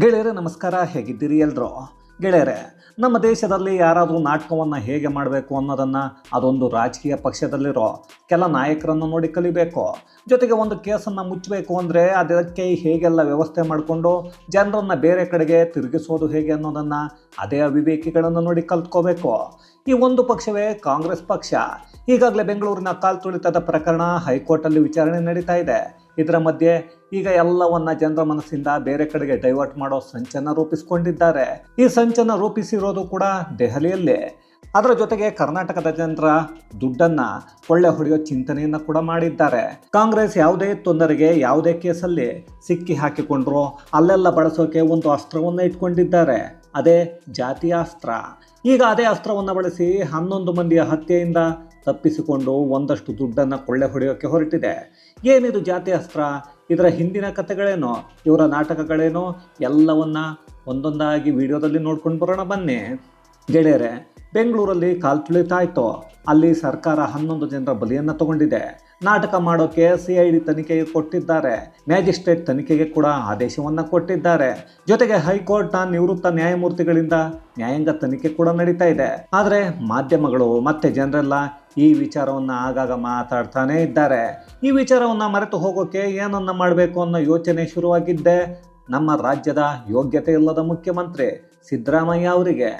ಗೆಳೆಯರೆ ನಮಸ್ಕಾರ, ಹೇಗಿದ್ದೀರಿ ಎಲ್ಲರೂ? ಗೆಳೆಯರೆ, ನಮ್ಮ ದೇಶದಲ್ಲಿ ಯಾರಾದರೂ ನಾಟಕವನ್ನು ಹೇಗೆ ಮಾಡಬೇಕು ಅನ್ನೋದನ್ನು ಅದೊಂದು ರಾಜಕೀಯ ಪಕ್ಷದಲ್ಲಿರೋ ಕೆಲ ನಾಯಕರನ್ನು ನೋಡಿ ಕಲಿಬೇಕು. ಜೊತೆಗೆ ಒಂದು ಕೇಸನ್ನು ಮುಚ್ಚಬೇಕು ಅಂದರೆ ಅದಕ್ಕೆ ಹೇಗೆಲ್ಲ ವ್ಯವಸ್ಥೆ ಮಾಡಿಕೊಂಡು ಜನರನ್ನು ಬೇರೆ ಕಡೆಗೆ ತಿರುಗಿಸೋದು ಹೇಗೆ ಅನ್ನೋದನ್ನು ಅದೇ ಅವಿವೇಕಿಗಳನ್ನು ನೋಡಿ ಕಲ್ತ್ಕೋಬೇಕು. ಈ ಒಂದು ಪಕ್ಷವೇ ಕಾಂಗ್ರೆಸ್ ಪಕ್ಷ. ಈಗಾಗಲೇ ಬೆಂಗಳೂರಿನ ಕಾಲ್ ತುಳಿತದ ಪ್ರಕರಣ ಹೈಕೋರ್ಟಲ್ಲಿ ವಿಚಾರಣೆ ನಡೀತಾ ಇದೆ. ಇದರ ಮಧ್ಯೆ ಈಗ ಎಲ್ಲವನ್ನ ಜನರ ಮನಸ್ಸಿಂದ ಬೇರೆ ಕಡೆಗೆ ಡೈವರ್ಟ್ ಮಾಡೋ ಸಂಚನ್ನು ರೂಪಿಸಿಕೊಂಡಿದ್ದಾರೆ. ಈ ಸಂಚನ್ನು ರೂಪಿಸಿರೋದು ಕೂಡ ದೆಹಲಿಯಲ್ಲೇ. ಅದರ ಜೊತೆಗೆ ಕರ್ನಾಟಕದ ಜನರ ದುಡ್ಡನ್ನು ಕೊಳ್ಳೆ ಹೊಡೆಯೋ ಚಿಂತನೆಯನ್ನು ಕೂಡ ಮಾಡಿದ್ದಾರೆ. ಕಾಂಗ್ರೆಸ್ ಯಾವುದೇ ತೊಂದರೆಗೆ ಯಾವುದೇ ಕೇಸಲ್ಲಿ ಸಿಕ್ಕಿ ಹಾಕಿಕೊಂಡ್ರು ಅಲ್ಲೆಲ್ಲ ಬಳಸೋಕೆ ಒಂದು ಅಸ್ತ್ರವನ್ನು ಇಟ್ಕೊಂಡಿದ್ದಾರೆ, ಅದೇ ಜಾತಿಯ ಅಸ್ತ್ರ. ಈಗ ಅದೇ ಅಸ್ತ್ರವನ್ನು ಬಳಸಿ 11 ಮಂದಿಯ ಹತ್ಯೆಯಿಂದ ತಪ್ಪಿಸಿಕೊಂಡು ಒಂದಷ್ಟು ದುಡ್ಡನ್ನು ಕೊಳ್ಳೆ ಹೊಡೆಯೋಕ್ಕೆ ಹೊರಟಿದೆ. ಏನಿದು ಜಾತಿ ಅಸ್ತ್ರ? ಇದರ ಹಿಂದಿನ ಕಥೆಗಳೇನೋ, ಇವರ ನಾಟಕಗಳೇನೋ, ಎಲ್ಲವನ್ನ ಒಂದೊಂದಾಗಿ ವಿಡಿಯೋದಲ್ಲಿ ನೋಡ್ಕೊಂಡು ಬರೋಣ ಬನ್ನಿ. ಗೆಳೆಯರೆ, ಬೆಂಗಳೂರಲ್ಲಿ ಕಾಲ್ ತುಳಿತಾಯಿತು. ಅಲ್ಲಿ ಸರ್ಕಾರ 11 ಜನರ ಬಲಿಯನ್ನು ತಗೊಂಡಿದೆ. ನಾಟಕ ಮಾಡೋಕ್ಕೆ CID ತನಿಖೆಗೆ ಕೊಟ್ಟಿದ್ದಾರೆ. ಮ್ಯಾಜಿಸ್ಟ್ರೇಟ್ ತನಿಖೆಗೆ ಕೂಡ ಆದೇಶವನ್ನು ಕೊಟ್ಟಿದ್ದಾರೆ. ಜೊತೆಗೆ ಹೈಕೋರ್ಟ್ನ ನಿವೃತ್ತ ನ್ಯಾಯಮೂರ್ತಿಗಳಿಂದ ನ್ಯಾಯಾಂಗ ತನಿಖೆ ಕೂಡ ನಡೀತಾ ಇದೆ. ಆದರೆ ಮಾಧ್ಯಮಗಳು ಮತ್ತೆ ಜನರೆಲ್ಲ ಈ ವಿಚಾರವನ್ನು ಆಗಾಗ ಮಾತಾಡ್ತಾನೇ ಇದ್ದಾರೆ. ಈ ವಿಚಾರವನ್ನು ಮರೆತು ಹೋಗೋಕೆ ಏನನ್ನ ಮಾಡಬೇಕು ಅನ್ನೋ ಯೋಚನೆ ಶುರುವಾಗಿದ್ದೆ ನಮ್ಮ ರಾಜ್ಯದ ಯೋಗ್ಯತೆ ಇಲ್ಲದ ಮುಖ್ಯಮಂತ್ರಿ ಸಿದ್ದರಾಮಯ್ಯ ಅವರಿಗೆ.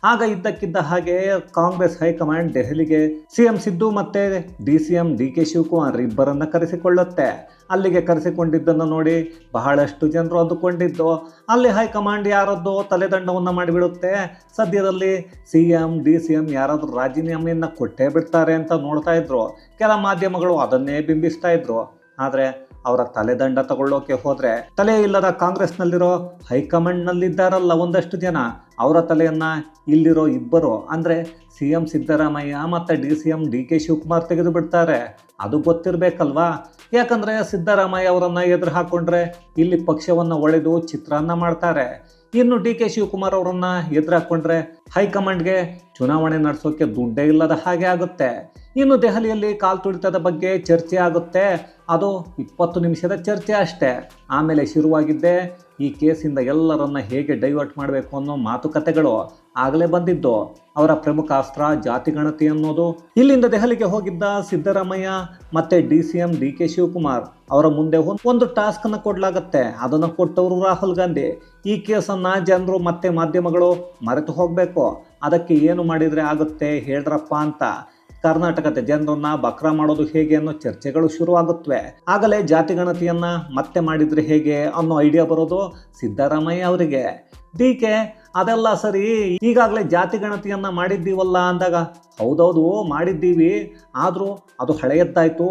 ಆಗ ಇದ್ದಕ್ಕಿದ್ದ ಹಾಗೆ ಕಾಂಗ್ರೆಸ್ ಹೈಕಮಾಂಡ್ ದೆಹಲಿಗೆ CM ಸಿದ್ದು ಮತ್ತೆ DCM DK ಶಿವಕುಮಾರ್ ಇಬ್ಬರನ್ನ ಕರೆಸಿಕೊಳ್ಳುತ್ತೆ. ಅಲ್ಲಿಗೆ ಕರೆಸಿಕೊಂಡಿದ್ದನ್ನು ನೋಡಿ ಬಹಳಷ್ಟು ಜನರು ಅಂದುಕೊಂಡಿದ್ದು ಅಲ್ಲಿ ಹೈಕಮಾಂಡ್ ಯಾರದ್ದೋ ತಲೆದಂಡವನ್ನು ಮಾಡಿಬಿಡುತ್ತೆ, ಸದ್ಯದಲ್ಲಿ CM DCM ಯಾರಾದರೂ ರಾಜೀನಾಮೆಯನ್ನು ಕೊಟ್ಟೇ ಬಿಡ್ತಾರೆ ಅಂತ ನೋಡ್ತಾ ಇದ್ರು. ಕೆಲ ಮಾಧ್ಯಮಗಳು ಅದನ್ನೇ ಬಿಂಬಿಸ್ತಾ ಇದ್ರು. ಆದರೆ ಅವರ ತಲೆದಂಡ ತಗೊಳ್ಳೋಕೆ ಹೋದರೆ ತಲೆ ಇಲ್ಲದ ಕಾಂಗ್ರೆಸ್ನಲ್ಲಿರೋ ಹೈಕಮಾಂಡ್ನಲ್ಲಿದ್ದಾರಲ್ಲ ಒಂದಷ್ಟು ಜನ, ಅವರ ತಲೆಯನ್ನು ಇಲ್ಲಿರೋ ಇಬ್ಬರು ಅಂದರೆ CM ಸಿದ್ದರಾಮಯ್ಯ ಮತ್ತು DCM DK ಶಿವಕುಮಾರ್ ತೆಗೆದು ಬಿಡ್ತಾರೆ. ಅದು ಗೊತ್ತಿರಬೇಕಲ್ವಾ? ಯಾಕಂದರೆ ಸಿದ್ದರಾಮಯ್ಯ ಅವರನ್ನು ಎದುರು ಹಾಕ್ಕೊಂಡ್ರೆ ಇಲ್ಲಿ ಪಕ್ಷವನ್ನು ಒಡೆದು ಚಿತ್ರಾನ್ನ ಮಾಡ್ತಾರೆ. ಇನ್ನು DK ಶಿವಕುಮಾರ್ ಅವರನ್ನು ಎದುರು ಹಾಕ್ಕೊಂಡ್ರೆ ಹೈಕಮಾಂಡ್ಗೆ ಚುನಾವಣೆ ನಡೆಸೋಕೆ ದುಡ್ಡೇ ಇಲ್ಲದ ಹಾಗೆ ಆಗುತ್ತೆ. ಇನ್ನು ದೆಹಲಿಯಲ್ಲಿ ಕಾಲ್ ತುಳಿತದ ಬಗ್ಗೆ ಚರ್ಚೆ ಆಗುತ್ತೆ. ಅದು 20 ನಿಮಿಷದ ಚರ್ಚೆ ಅಷ್ಟೇ. ಆಮೇಲೆ ಶುರುವಾಗಿದ್ದೆ ಈ ಕೇಸಿಂದ ಎಲ್ಲರನ್ನ ಹೇಗೆ ಡೈವರ್ಟ್ ಮಾಡಬೇಕು ಅನ್ನೋ ಮಾತುಕತೆಗಳು ಆಗಲೇ ಬಂದಿದ್ದು. ಅವರ ಪ್ರಮುಖ ಅಸ್ತ್ರ ಜಾತಿ ಗಣತಿ ಅನ್ನೋದು. ಇಲ್ಲಿಂದ ದೆಹಲಿಗೆ ಹೋಗಿದ್ದ ಸಿದ್ದರಾಮಯ್ಯ ಮತ್ತೆ DCM DK ಶಿವಕುಮಾರ್ ಅವರ ಮುಂದೆ ಒಂದು ಟಾಸ್ಕನ್ನು ಕೊಡಲಾಗತ್ತೆ. ಅದನ್ನು ಕೊಟ್ಟವರು ರಾಹುಲ್ ಗಾಂಧಿ. ಈ ಕೇಸನ್ನು ಜನರು ಮತ್ತೆ ಮಾಧ್ಯಮಗಳು ಮರೆತು ಹೋಗಬೇಕು. ಅದಕ್ಕೆ ಏನು ಮಾಡಿದರೆ ಆಗುತ್ತೆ ಹೇಳ್ರಪ್ಪ ಅಂತ ಕರ್ನಾಟಕದ ಜನರನ್ನ ಬಕ್ರಾ ಮಾಡೋದು ಹೇಗೆ ಅನ್ನೋ ಚರ್ಚೆಗಳು ಶುರುವಾಗುತ್ತವೆ. ಆಗಲೇ ಜಾತಿ ಗಣತಿಯನ್ನು ಮತ್ತೆ ಮಾಡಿದರೆ ಹೇಗೆ ಅನ್ನೋ ಐಡಿಯಾ ಬರೋದು ಸಿದ್ದರಾಮಯ್ಯ ಅವರಿಗೆ. DK ಅದೆಲ್ಲ ಸರಿ, ಈಗಾಗಲೇ ಜಾತಿ ಗಣತಿಯನ್ನು ಮಾಡಿದ್ದೀವಲ್ಲ ಅಂದಾಗ ಹೌದೌದು ಮಾಡಿದ್ದೀವಿ, ಆದರೂ ಅದು ಹಳೆಯದ್ದಾಯಿತು,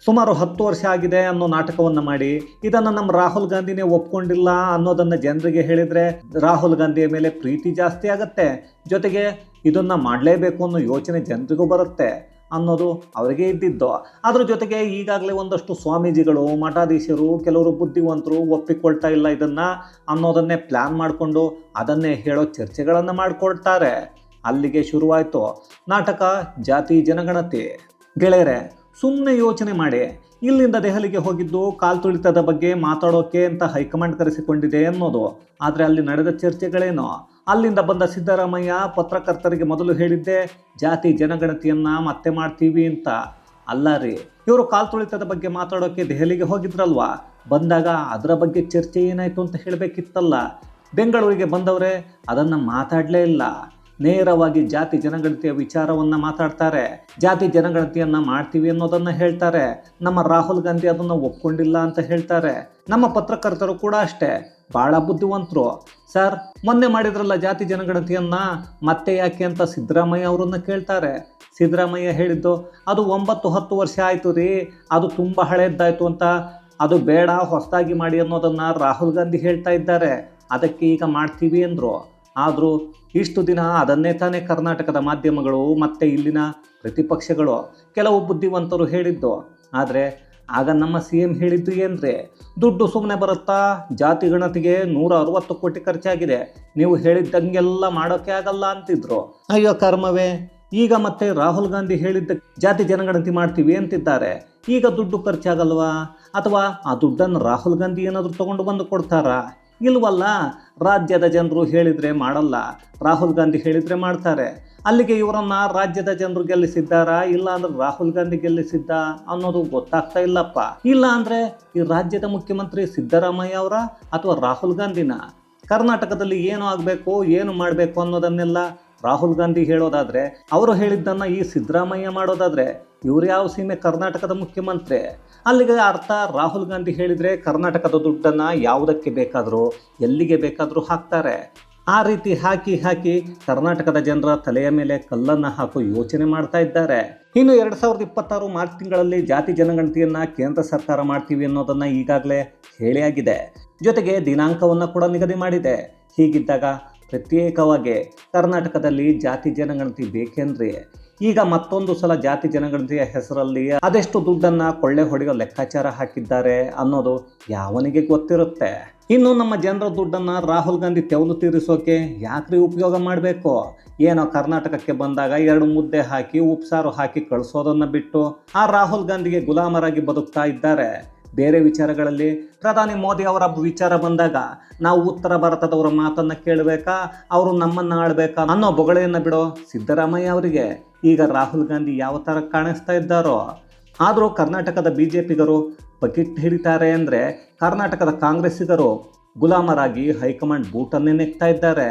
ಸುಮಾರು 10 ವರ್ಷ ಆಗಿದೆ ಅನ್ನೋ ನಾಟಕವನ್ನು ಮಾಡಿ ಇದನ್ನು ನಮ್ಮ ರಾಹುಲ್ ಗಾಂಧಿನೇ ಒಪ್ಕೊಂಡಿಲ್ಲ ಅನ್ನೋದನ್ನು ಜನರಿಗೆ ಹೇಳಿದರೆ ರಾಹುಲ್ ಗಾಂಧಿಯ ಮೇಲೆ ಪ್ರೀತಿ ಜಾಸ್ತಿ ಆಗುತ್ತೆ. ಜೊತೆಗೆ ಇದನ್ನು ಮಾಡಲೇಬೇಕು ಅನ್ನೋ ಯೋಚನೆ ಜನರಿಗೂ ಬರುತ್ತೆ ಅನ್ನೋದು ಅವರಿಗೆ ಇದ್ದಿದ್ದು. ಅದ್ರ ಜೊತೆಗೆ ಈಗಾಗಲೇ ಒಂದಷ್ಟು ಸ್ವಾಮೀಜಿಗಳು, ಮಠಾಧೀಶರು, ಕೆಲವರು ಬುದ್ಧಿವಂತರು ಒಪ್ಪಿಕೊಳ್ತಾ ಇಲ್ಲ ಇದನ್ನು ಅನ್ನೋದನ್ನೇ ಪ್ಲ್ಯಾನ್ ಮಾಡಿಕೊಂಡು ಅದನ್ನೇ ಹೇಳೋ ಚರ್ಚೆಗಳನ್ನು ಮಾಡಿಕೊಳ್ತಾರೆ. ಅಲ್ಲಿಗೆ ಶುರುವಾಯಿತು ನಾಟಕ ಜಾತಿ ಜನಗಣತಿ. ಗೆಳೆಯರೆ, ಸುಮ್ಮನೆ ಯೋಚನೆ ಮಾಡಿ. ಇಲ್ಲಿಂದ ದೆಹಲಿಗೆ ಹೋಗಿದ್ದು ಕಾಲ್ ತುಳಿತದ ಬಗ್ಗೆ ಮಾತಾಡೋಕೆ ಅಂತ ಹೈಕಮಾಂಡ್ ಕರೆಸಿಕೊಂಡಿದೆ ಅನ್ನೋದು. ಆದರೆ ಅಲ್ಲಿ ನಡೆದ ಚರ್ಚೆಗಳೇನೋ? ಅಲ್ಲಿಂದ ಬಂದ ಸಿದ್ದರಾಮಯ್ಯ ಪತ್ರಕರ್ತರಿಗೆ ಮೊದಲು ಹೇಳಿದ್ದೆ ಜಾತಿ ಜನಗಣತಿಯನ್ನು ಮತ್ತೆ ಮಾಡ್ತೀವಿ ಅಂತ. ಅಲ್ಲ ರೀ, ಇವರು ಕಾಲ್ ತುಳಿತದ ಬಗ್ಗೆ ಮಾತಾಡೋಕೆ ದೆಹಲಿಗೆ ಹೋಗಿದ್ರಲ್ವಾ, ಬಂದಾಗ ಅದರ ಬಗ್ಗೆ ಚರ್ಚೆ ಏನಾಯಿತು ಅಂತ ಹೇಳಬೇಕಿತ್ತಲ್ಲ. ಬೆಂಗಳೂರಿಗೆ ಬಂದವರೇ ಅದನ್ನು ಮಾತಾಡಲೇ ಇಲ್ಲ. ನೇರವಾಗಿ ಜಾತಿ ಜನಗಣತಿಯ ವಿಚಾರವನ್ನು ಮಾತಾಡ್ತಾರೆ. ಜಾತಿ ಜನಗಣತಿಯನ್ನು ಮಾಡ್ತೀವಿ ಅನ್ನೋದನ್ನು ಹೇಳ್ತಾರೆ. ನಮ್ಮ ರಾಹುಲ್ ಗಾಂಧಿ ಅದನ್ನು ಒಪ್ಕೊಂಡಿಲ್ಲ ಅಂತ ಹೇಳ್ತಾರೆ. ನಮ್ಮ ಪತ್ರಕರ್ತರು ಕೂಡ ಅಷ್ಟೇ ಭಾಳ ಬುದ್ಧಿವಂತರು. ಸರ್, ಮೊನ್ನೆ ಮಾಡಿದ್ರಲ್ಲ ಜಾತಿ ಜನಗಣತಿಯನ್ನು, ಮತ್ತೆ ಯಾಕೆ ಅಂತ ಸಿದ್ದರಾಮಯ್ಯ ಅವರನ್ನು ಕೇಳ್ತಾರೆ. ಸಿದ್ದರಾಮಯ್ಯ ಹೇಳಿದ್ದು ಅದು 9-10 ವರ್ಷ ಆಯಿತು ರೀ, ಅದು ತುಂಬ ಹಳೆಯದ್ದಾಯಿತು ಅಂತ, ಅದು ಬೇಡ ಹೊಸದಾಗಿ ಮಾಡಿ ಅನ್ನೋದನ್ನು ರಾಹುಲ್ ಗಾಂಧಿ ಹೇಳ್ತಾ ಇದ್ದಾರೆ, ಅದಕ್ಕೆ ಈಗ ಮಾಡ್ತೀವಿ ಅಂದರು. ಆದರೂ ಇಷ್ಟು ದಿನ ಅದನ್ನೇ ತಾನೇ ಕರ್ನಾಟಕದ ಮಾಧ್ಯಮಗಳು ಮತ್ತು ಇಲ್ಲಿನ ಪ್ರತಿಪಕ್ಷಗಳು ಕೆಲವು ಬುದ್ಧಿವಂತರು ಹೇಳಿದ್ದು. ಆದರೆ ಆಗ ನಮ್ಮ CM ಹೇಳಿದ್ದು ಏನ್ರಿ, ದುಡ್ಡು ಸುಮ್ಮನೆ ಬರುತ್ತಾ, ಜಾತಿ ಗಣತಿಗೆ 160 ಕೋಟಿ ಖರ್ಚಾಗಿದೆ, ನೀವು ಹೇಳಿದ್ದಂಗೆಲ್ಲ ಮಾಡೋಕ್ಕೆ ಆಗಲ್ಲ ಅಂತಿದ್ರು. ಅಯ್ಯೋ ಕರ್ಮವೇ, ಈಗ ಮತ್ತೆ ರಾಹುಲ್ ಗಾಂಧಿ ಹೇಳಿದ್ದ ಜಾತಿ ಜನಗಣತಿ ಮಾಡ್ತೀವಿ ಅಂತಿದ್ದಾರೆ. ಈಗ ದುಡ್ಡು ಖರ್ಚಾಗಲ್ವಾ? ಅಥವಾ ಆ ದುಡ್ಡನ್ನು ರಾಹುಲ್ ಗಾಂಧಿ ಏನಾದರೂ ತೊಗೊಂಡು ಬಂದು ಕೊಡ್ತಾರಾ? ಇಲ್ವಲ್ಲ. ರಾಜ್ಯದ ಜನರು ಹೇಳಿದರೆ ಮಾಡಲ್ಲ, ರಾಹುಲ್ ಗಾಂಧಿ ಹೇಳಿದರೆ ಮಾಡ್ತಾರೆ. ಅಲ್ಲಿಗೆ ಇವರನ್ನು ರಾಜ್ಯದ ಜನರು ಗೆಲ್ಲಿಸಿದ್ದಾರಾ, ಇಲ್ಲ ಅಂದ್ರೆ ರಾಹುಲ್ ಗಾಂಧಿ ಗೆಲ್ಲಿಸಿದ್ದ ಅನ್ನೋದು ಗೊತ್ತಾಗ್ತಾ ಇಲ್ಲಪ್ಪ. ಇಲ್ಲ ಅಂದರೆ ಈ ರಾಜ್ಯದ ಮುಖ್ಯಮಂತ್ರಿ ಸಿದ್ದರಾಮಯ್ಯ ಅವರ ಅಥವಾ ರಾಹುಲ್ ಗಾಂಧಿನ? ಕರ್ನಾಟಕದಲ್ಲಿ ಏನು ಆಗಬೇಕು, ಏನು ಮಾಡಬೇಕು ಅನ್ನೋದನ್ನೆಲ್ಲ ರಾಹುಲ್ ಗಾಂಧಿ ಹೇಳೋದಾದರೆ, ಅವರು ಹೇಳಿದ್ದನ್ನು ಈ ಸಿದ್ದರಾಮಯ್ಯ ಮಾಡೋದಾದರೆ ಇವ್ರು ಯಾವ ಸೀಮೆ ಕರ್ನಾಟಕದ ಮುಖ್ಯಮಂತ್ರಿ? ಅಲ್ಲಿಗೆ ಅರ್ಥ ರಾಹುಲ್ ಗಾಂಧಿ ಹೇಳಿದರೆ ಕರ್ನಾಟಕದ ದುಡ್ಡನ್ನು ಯಾವುದಕ್ಕೆ ಬೇಕಾದರೂ ಎಲ್ಲಿಗೆ ಬೇಕಾದರೂ ಹಾಕ್ತಾರೆ. ಆ ರೀತಿ ಹಾಕಿ ಕರ್ನಾಟಕದ ಜನರ ತಲೆಯ ಮೇಲೆ ಕಲ್ಲನ್ನು ಹಾಕೋ ಯೋಚನೆ ಮಾಡ್ತಾ ಇದ್ದಾರೆ. ಇನ್ನು 2026 ಮಾರ್ಚ್ ತಿಂಗಳಲ್ಲಿ ಜಾತಿ ಜನಗಣತಿಯನ್ನು ಕೇಂದ್ರ ಸರ್ಕಾರ ಮಾಡ್ತೀವಿ ಅನ್ನೋದನ್ನು ಈಗಾಗಲೇ ಹೇಳಿಯಾಗಿದೆ. ಜೊತೆಗೆ ದಿನಾಂಕವನ್ನು ಕೂಡ ನಿಗದಿ ಮಾಡಿದೆ. ಹೀಗಿದ್ದಾಗ ಪ್ರತ್ಯೇಕವಾಗಿ ಕರ್ನಾಟಕದಲ್ಲಿ ಜಾತಿ ಜನಗಣತಿ ಬೇಕೆಂದ್ರೆ ಈಗ ಮತ್ತೊಂದು ಸಲ ಜಾತಿ ಜನಗಣತಿಯ ಹೆಸರಲ್ಲಿ ಅದೆಷ್ಟು ದುಡ್ಡನ್ನು ಕೊಳ್ಳೆ ಹೊಡೆಯೋ ಲೆಕ್ಕಾಚಾರ ಹಾಕಿದ್ದಾರೆ ಅನ್ನೋದು ಯಾವನಿಗೆ ಗೊತ್ತಿರುತ್ತೆ. ಇನ್ನು ನಮ್ಮ ಜನರ ದುಡ್ಡನ್ನು ರಾಹುಲ್ ಗಾಂಧಿ ತೆವಲು ತೀರಿಸೋಕೆ ಯಾಕ್ರಿ ಉಪಯೋಗ ಮಾಡಬೇಕು? ಏನೋ ಕರ್ನಾಟಕಕ್ಕೆ ಬಂದಾಗ 2 ಮುದ್ದೆ ಹಾಕಿ ಉಪ್ಸಾರು ಹಾಕಿ ಕಳಿಸೋದನ್ನು ಬಿಟ್ಟು ಆ ರಾಹುಲ್ ಗಾಂಧಿಗೆ ಗುಲಾಮರಾಗಿ ಬದುಕ್ತಾ ಇದ್ದಾರೆ. ಬೇರೆ ವಿಚಾರಗಳಲ್ಲಿ ಪ್ರಧಾನಿ ಮೋದಿ ಅವರ ವಿಚಾರ ಬಂದಾಗ ನಾವು ಉತ್ತರ ಭಾರತದವರ ಮಾತನ್ನು ಕೇಳಬೇಕಾ, ಅವರು ನಮ್ಮನ್ನು ಆಳ್ಬೇಕಾ ಅನ್ನೋ ಬೊಗಳೆಯನ್ನು ಬಿಡೋ ಸಿದ್ದರಾಮಯ್ಯ ಅವರಿಗೆ ಈಗ ರಾಹುಲ್ ಗಾಂಧಿ ಯಾವ ಥರ ಕಾಣಿಸ್ತಾ ಇದ್ದಾರೋ. ಆದರೂ ಕರ್ನಾಟಕದ BJPಗರು ಬಕೆಟ್ ಹಿಡಿತಾರೆ ಅಂದರೆ ಕರ್ನಾಟಕದ ಕಾಂಗ್ರೆಸ್ಸಿಗರು ಗುಲಾಮರಾಗಿ ಹೈಕಮಾಂಡ್ ಬೂಟನ್ನೇ ನೆಕ್ತಾ ಇದ್ದಾರೆ.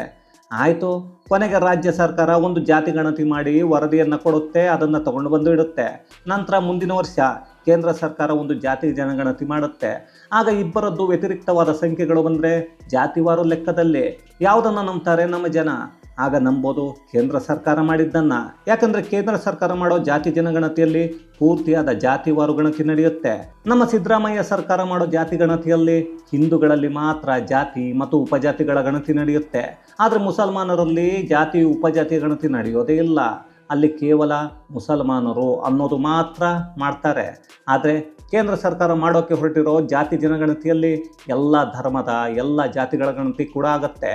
ಆಯಿತು, ಕೊನೆಗೆ ರಾಜ್ಯ ಸರ್ಕಾರ ಒಂದು ಜಾತಿ ಗಣತಿ ಮಾಡಿ ವರದಿಯನ್ನು ಕೊಡುತ್ತೆ, ಅದನ್ನು ತಗೊಂಡು ಬಂದು ಇಡುತ್ತೆ. ನಂತರ ಮುಂದಿನ ವರ್ಷ ಕೇಂದ್ರ ಸರ್ಕಾರ ಒಂದು ಜಾತಿ ಜನಗಣತಿ ಮಾಡುತ್ತೆ. ಆಗ ಇಬ್ಬರದ್ದು ವ್ಯತಿರಿಕ್ತವಾದ ಸಂಖ್ಯೆಗಳು ಬಂದರೆ ಜಾತಿವಾರು ಲೆಕ್ಕದಲ್ಲಿ ಯಾವುದನ್ನು ನಂಬ್ತಾರೆ ನಮ್ಮ ಜನ? ಆಗ ನಂಬೋದು ಕೇಂದ್ರ ಸರ್ಕಾರ ಮಾಡಿದ್ದನ್ನು. ಯಾಕಂದರೆ ಕೇಂದ್ರ ಸರ್ಕಾರ ಮಾಡೋ ಜಾತಿ ಜನಗಣತಿಯಲ್ಲಿ ಪೂರ್ತಿಯಾದ ಜಾತಿವಾರು ಗಣತಿ ನಡೆಯುತ್ತೆ. ನಮ್ಮ ಸಿದ್ದರಾಮಯ್ಯ ಸರ್ಕಾರ ಮಾಡೋ ಜಾತಿ ಗಣತಿಯಲ್ಲಿ ಹಿಂದೂಗಳಲ್ಲಿ ಮಾತ್ರ ಜಾತಿ ಮತ್ತು ಉಪಜಾತಿಗಳ ಗಣತಿ ನಡೆಯುತ್ತೆ. ಆದರೆ ಮುಸಲ್ಮಾನರಲ್ಲಿ ಜಾತಿ ಉಪಜಾತಿ ಗಣತಿ ನಡೆಯೋದೇ ಇಲ್ಲ. ಅಲ್ಲಿ ಕೇವಲ ಮುಸಲ್ಮಾನರು ಅನ್ನೋದು ಮಾತ್ರ ಮಾಡ್ತಾರೆ. ಆದರೆ ಕೇಂದ್ರ ಸರ್ಕಾರ ಮಾಡೋಕ್ಕೆ ಹೊರಟಿರೋ ಜಾತಿ ಜನಗಣತಿಯಲ್ಲಿ ಎಲ್ಲ ಧರ್ಮದ ಎಲ್ಲ ಜಾತಿಗಳ ಗಣತಿ ಕೂಡ ಆಗುತ್ತೆ.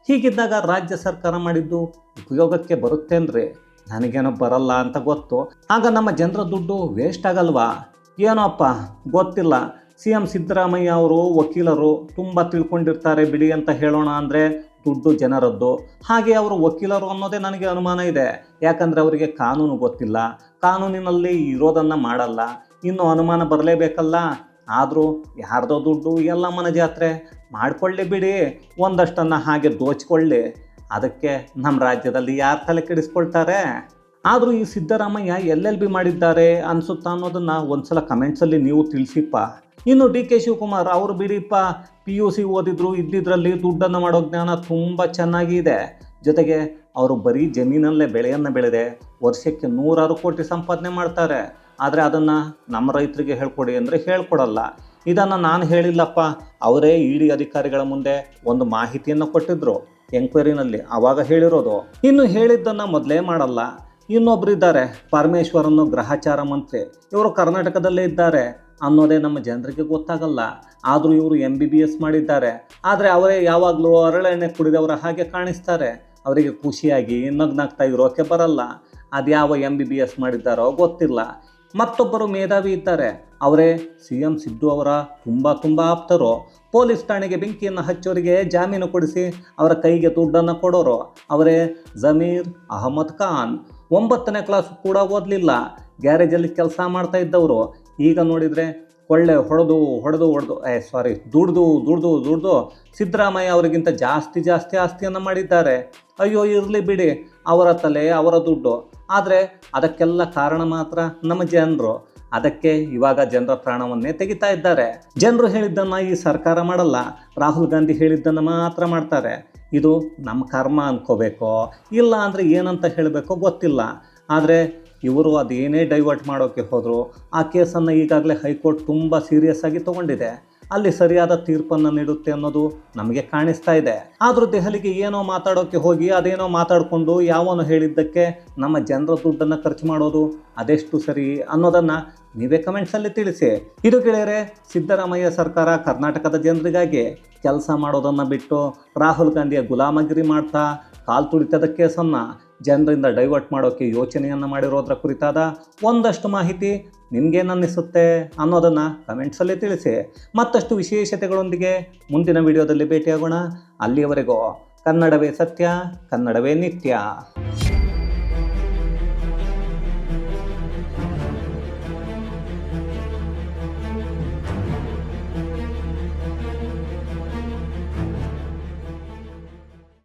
ಹೀಗಿದ್ದಾಗ ರಾಜ್ಯ ಸರ್ಕಾರ ಮಾಡಿದ್ದು ಉಪಯೋಗಕ್ಕೆ ಬರುತ್ತೇನ್ರಿ? ನನಗೇನೋ ಬರಲ್ಲ ಅಂತ ಗೊತ್ತು. ಆಗ ನಮ್ಮ ಜನರ ದುಡ್ಡು ವೇಸ್ಟ್ ಆಗಲ್ವಾ? ಏನೋಪ್ಪ ಗೊತ್ತಿಲ್ಲ. CM ಸಿದ್ದರಾಮಯ್ಯ ಅವರು ವಕೀಲರು ತುಂಬ ತಿಳ್ಕೊಂಡಿರ್ತಾರೆ ಬಿಡಿ ಅಂತ ಹೇಳೋಣ ಅಂದರೆ ದುಡ್ಡು ಜನರದ್ದು. ಹಾಗೆ ಅವರು ವಕೀಲರು ಅನ್ನೋದೇ ನನಗೆ ಅನುಮಾನ ಇದೆ. ಯಾಕಂದರೆ ಅವರಿಗೆ ಕಾನೂನು ಗೊತ್ತಿಲ್ಲ, ಕಾನೂನಿನಲ್ಲಿ ಇರೋದನ್ನು ಮಾಡಲ್ಲ. ಇನ್ನು ಅನುಮಾನ ಬರಲೇಬೇಕಲ್ಲ. ಆದರೂ ಯಾರ್ದೋ ದುಡ್ಡು ಎಲ್ಲ ಮನ ಜಾತ್ರೆ ಮಾಡಿಕೊಳ್ಳಿ ಬಿಡಿ, ಒಂದಷ್ಟನ್ನು ಹಾಗೆ ದೋಚಿಕೊಳ್ಳಿ. ಅದಕ್ಕೆ ನಮ್ಮ ರಾಜ್ಯದಲ್ಲಿ ಯಾರು ತಲೆ ಕೆಡಿಸ್ಕೊಳ್ತಾರೆ? ಆದರೂ ಈ ಸಿದ್ದರಾಮಯ್ಯ LLB ಮಾಡಿದ್ದಾರೆ ಅನಿಸುತ್ತಾ ಅನ್ನೋದನ್ನು ಒಂದು ಸಲ ಕಮೆಂಟ್ಸಲ್ಲಿ ನೀವು ತಿಳಿಸಿಪ್ಪ. ಇನ್ನು DK ಶಿವಕುಮಾರ್ ಅವರು ಬಿಡಿಪ್ಪ, PUC ಓದಿದ್ರು, ಇದ್ದಿದ್ರಲ್ಲಿ ದುಡ್ಡನ್ನು ಮಾಡೋ ಜ್ಞಾನ ತುಂಬ ಚೆನ್ನಾಗಿದೆ. ಜೊತೆಗೆ ಅವರು ಬರೀ ಜಮೀನಲ್ಲೇ ಬೆಳೆಯನ್ನು ಬೆಳೆದೆ ವರ್ಷಕ್ಕೆ 100 ಕೋಟಿ ಸಂಪಾದನೆ ಮಾಡ್ತಾರೆ. ಆದರೆ ಅದನ್ನು ನಮ್ಮ ರೈತರಿಗೆ ಹೇಳ್ಕೊಡಿ ಅಂದರೆ ಹೇಳ್ಕೊಡಲ್ಲ. ಇದನ್ನು ನಾನು ಹೇಳಿಲ್ಲಪ್ಪ, ಅವರೇ ED ಅಧಿಕಾರಿಗಳ ಮುಂದೆ ಒಂದು ಮಾಹಿತಿಯನ್ನು ಕೊಟ್ಟಿದ್ದರು ಎಂಕ್ವೈರಿನಲ್ಲಿ, ಆವಾಗ ಹೇಳಿರೋದು. ಇನ್ನು ಹೇಳಿದ್ದನ್ನು ಮೊದಲೇ ಮಾಡಲ್ಲ. ಇನ್ನೊಬ್ಬರಿದ್ದಾರೆ, ಪರಮೇಶ್ವರನ್ನು ಗ್ರಹಚಾರ ಮಂತ್ರಿ. ಇವರು ಕರ್ನಾಟಕದಲ್ಲೇ ಇದ್ದಾರೆ ಅನ್ನೋದೇ ನಮ್ಮ ಜನರಿಗೆ ಗೊತ್ತಾಗಲ್ಲ. ಆದರೂ ಇವರು MBBS ಮಾಡಿದ್ದಾರೆ. ಆದರೆ ಅವರೇ ಯಾವಾಗಲೂ ಹರಳೆಣ್ಣೆ ಕುಡಿದವರ ಹಾಗೆ ಕಾಣಿಸ್ತಾರೆ. ಅವರಿಗೆ ಖುಷಿಯಾಗಿ ನಗ್ನಾಗ್ತಾ ಇರೋಕ್ಕೆ ಬರಲ್ಲ. ಅದು ಯಾವ MBBS ಮಾಡಿದ್ದಾರೋ ಗೊತ್ತಿಲ್ಲ. ಮತ್ತೊಬ್ಬರು ಮೇಧಾವಿ ಇದ್ದಾರೆ, ಅವರೇ CM ಸಿದ್ದು ಅವರ ತುಂಬ ಆಪ್ತರು. ಪೊಲೀಸ್ ಠಾಣೆಗೆ ಬೆಂಕಿಯನ್ನು ಹಚ್ಚೋರಿಗೆ ಜಾಮೀನು ಕೊಡಿಸಿ ಅವರ ಕೈಗೆ ದುಡ್ಡನ್ನು ಕೊಡೋರು ಅವರೇ ಜಮೀರ್ ಅಹಮದ್ ಖಾನ್. 9ನೇ ಕ್ಲಾಸ್ ಕೂಡ ಓದಲಿಲ್ಲ, ಗ್ಯಾರೇಜಲ್ಲಿ ಕೆಲಸ ಮಾಡ್ತಾ ಇದ್ದವರು. ಈಗ ನೋಡಿದರೆ ಕೊಳ್ಳೆ ದುಡ್ದು ಸಿದ್ದರಾಮಯ್ಯ ಅವರಿಗಿಂತ ಜಾಸ್ತಿ ಆಸ್ತಿಯನ್ನು ಮಾಡಿದ್ದಾರೆ. ಅಯ್ಯೋ ಇರಲಿ ಬಿಡಿ, ಅವರ ತಲೆ ಅವರ ದುಡ್ಡು. ಆದರೆ ಅದಕ್ಕೆಲ್ಲ ಕಾರಣ ಮಾತ್ರ ನಮ್ಮ ಜನರು. ಅದಕ್ಕೆ ಇವಾಗ ಜನರ ಪ್ರಾಣವನ್ನೇ ತೆಗಿತಾ ಇದ್ದಾರೆ. ಜನರು ಹೇಳಿದ್ದನ್ನು ಈ ಸರ್ಕಾರ ಮಾಡಲ್ಲ, ರಾಹುಲ್ ಗಾಂಧಿ ಹೇಳಿದ್ದನ್ನು ಮಾತ್ರ ಮಾಡ್ತಾರೆ. ಇದು ನಮ್ಮ ಕರ್ಮ ಅಂದ್ಕೋಬೇಕೋ ಇಲ್ಲ ಅಂದರೆ ಏನಂತ ಹೇಳಬೇಕೋ ಗೊತ್ತಿಲ್ಲ. ಆದರೆ ಇವರು ಅದೇನೇ ಡೈವರ್ಟ್ ಮಾಡೋಕ್ಕೆ ಹೋದರು, ಆ ಕೇಸನ್ನು ಈಗಾಗಲೇ ಹೈಕೋರ್ಟ್ ತುಂಬ ಸೀರಿಯಸ್ ಆಗಿ ತೊಗೊಂಡಿದೆ. ಅಲ್ಲಿ ಸರಿಯಾದ ತೀರ್ಪನ್ನು ನೀಡುತ್ತೆ ಅನ್ನೋದು ನಮಗೆ ಕಾಣಿಸ್ತಾ ಇದೆ. ಆದರೂ ದೆಹಲಿಗೆ ಏನೋ ಮಾತಾಡೋಕ್ಕೆ ಹೋಗಿ ಅದೇನೋ ಮಾತಾಡಿಕೊಂಡು ಯಾವನು ಹೇಳಿದ್ದಕ್ಕೆ ನಮ್ಮ ಜನರ ದುಡ್ಡನ್ನು ಖರ್ಚು ಮಾಡೋದು ಅದೆಷ್ಟು ಸರಿ ಅನ್ನೋದನ್ನು ನೀವೇ ಕಮೆಂಟ್ಸಲ್ಲಿ ತಿಳಿಸಿ. ಇದು ಗೆಳೆಯರೆ, ಸಿದ್ದರಾಮಯ್ಯ ಸರ್ಕಾರ ಕರ್ನಾಟಕದ ಜನರಿಗಾಗಿ ಕೆಲಸ ಮಾಡೋದನ್ನು ಬಿಟ್ಟು ರಾಹುಲ್ ಗಾಂಧಿಯ ಗುಲಾಮಗಿರಿ ಮಾಡ್ತಾ ಕಾಲ್ ತುಳಿತದ ಕೇಸನ್ನು ಜನರಿಂದ ಡೈವರ್ಟ್ ಮಾಡೋಕ್ಕೆ ಯೋಚನೆಯನ್ನು ಮಾಡಿರೋದ್ರ ಕುರಿತಾದ ಒಂದಷ್ಟು ಮಾಹಿತಿ ನಿಮಗೇನನ್ನಿಸುತ್ತೆ ಅನ್ನೋದನ್ನು ಕಮೆಂಟ್ಸಲ್ಲಿ ತಿಳಿಸಿ. ಮತ್ತಷ್ಟು ವಿಶೇಷತೆಗಳೊಂದಿಗೆ ಮುಂದಿನ ವಿಡಿಯೋದಲ್ಲಿ ಭೇಟಿಯಾಗೋಣ. ಅಲ್ಲಿಯವರೆಗೂ ಕನ್ನಡವೇ ಸತ್ಯ, ಕನ್ನಡವೇ ನಿತ್ಯ.